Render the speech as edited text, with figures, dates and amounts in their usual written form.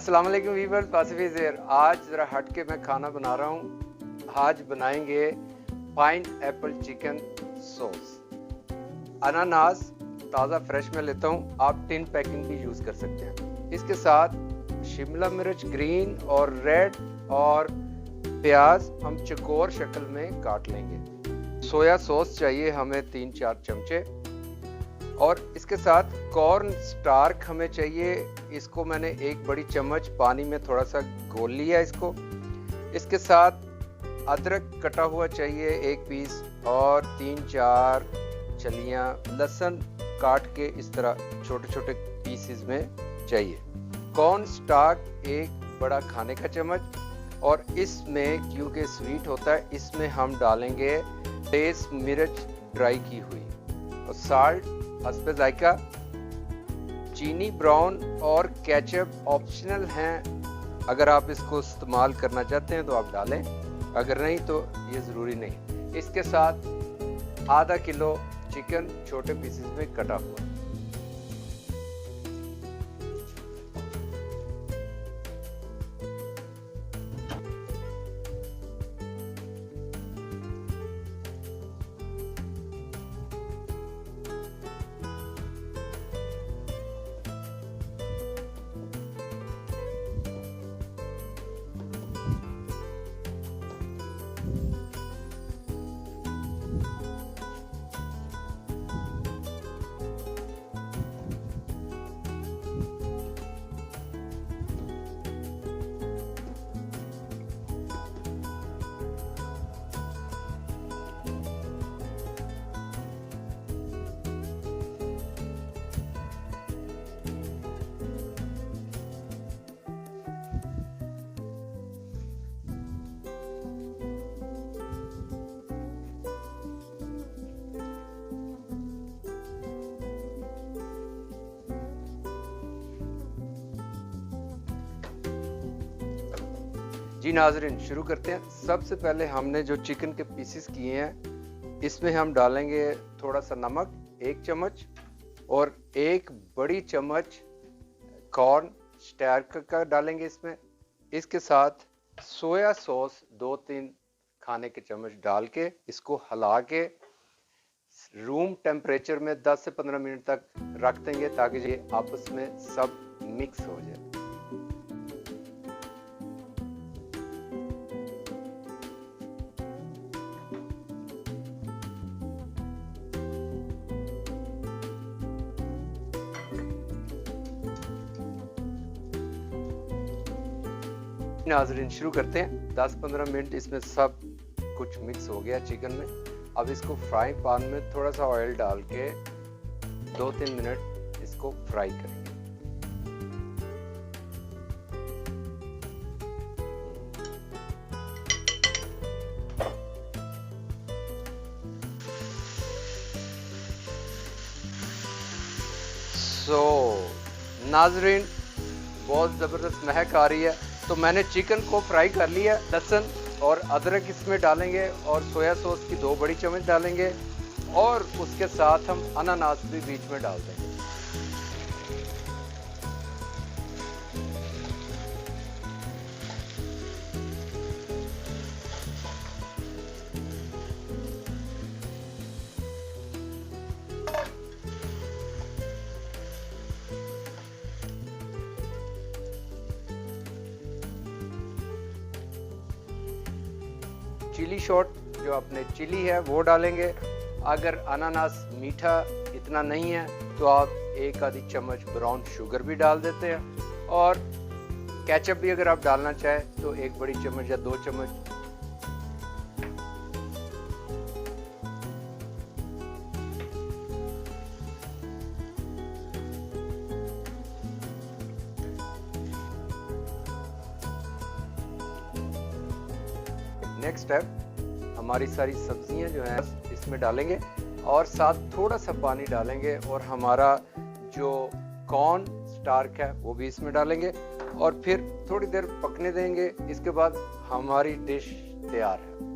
अस्सलाम वालेकुम वीवर्स, पासिफिक ज़ेर। आज ज़रा हट के मैं खाना बना रहा हूँ। आज बनाएंगे पाइन एप्पल चिकन सॉस। अनानास ताज़ा फ्रेश में लेता हूँ, आप टिन पैकिंग भी यूज़ कर सकते हैं। इसके साथ शिमला मिर्च ग्रीन और रेड और प्याज हम चकोर शक्ल में काट लेंगे। सोया सॉस चाहिए हमें 3-4 चमचे और इसके साथ कॉर्न स्टार्क हमें चाहिए। इसको मैंने एक बड़ी चम्मच पानी में थोड़ा सा घोल लिया इसको। इसके साथ अदरक कटा हुआ चाहिए 1 पीस और 3-4 चलियाँ लहसुन काट के इस तरह छोटे छोटे पीसेस में चाहिए। कॉर्न स्टार्क 1 बड़ा खाने का चम्मच और इसमें क्योंकि स्वीट होता है इसमें हम डालेंगे तेज मिर्च ड्राई की हुई और साल्ट हस्बे जायका। चीनी ब्राउन और केचप ऑप्शनल हैं, अगर आप इसको इस्तेमाल करना चाहते हैं तो आप डालें, अगर नहीं तो ये ज़रूरी नहीं। इसके साथ आधा किलो चिकन छोटे पीसेस में कटा हुआ। जी नाज़रीन, शुरू करते हैं। सबसे पहले हमने जो चिकन के पीसेस किए हैं इसमें हम डालेंगे थोड़ा सा नमक 1 चम्मच और 1 बड़ी चम्मच कॉर्न स्टार्क का डालेंगे इसमें। इसके साथ सोया सॉस 2-3 खाने के चम्मच डाल के इसको हिला के रूम टेम्परेचर में 10 से 15 मिनट तक रख देंगे ताकि ये आपस में सब मिक्स हो जाए। नाज़रीन, शुरू करते हैं। 10-15 मिनट इसमें सब कुछ मिक्स हो गया चिकन में। अब इसको फ्राई पैन में थोड़ा सा ऑयल डाल के 2-3 मिनट इसको फ्राई करेंगे। नाज़रीन, बहुत ज़बरदस्त महक आ रही है, तो मैंने चिकन को फ्राई कर लिया। लहसुन और अदरक इसमें डालेंगे और सोया सॉस की 2 बड़ी चम्मच डालेंगे और उसके साथ हम अनानास भी बीच में डाल देंगे। चिली शॉट जो अपने चिली है वो डालेंगे। अगर अनानास मीठा इतना नहीं है तो आप 1 आधी चम्मच ब्राउन शुगर भी डाल देते हैं और केचप भी अगर आप डालना चाहें तो 1 बड़ी चम्मच या 2 चम्मच। नेक्स्ट स्टेप, हमारी सारी सब्जियां जो हैं इसमें डालेंगे और साथ थोड़ा सा पानी डालेंगे और हमारा जो कॉर्न स्टार्क है वो भी इसमें डालेंगे और फिर थोड़ी देर पकने देंगे। इसके बाद हमारी डिश तैयार है।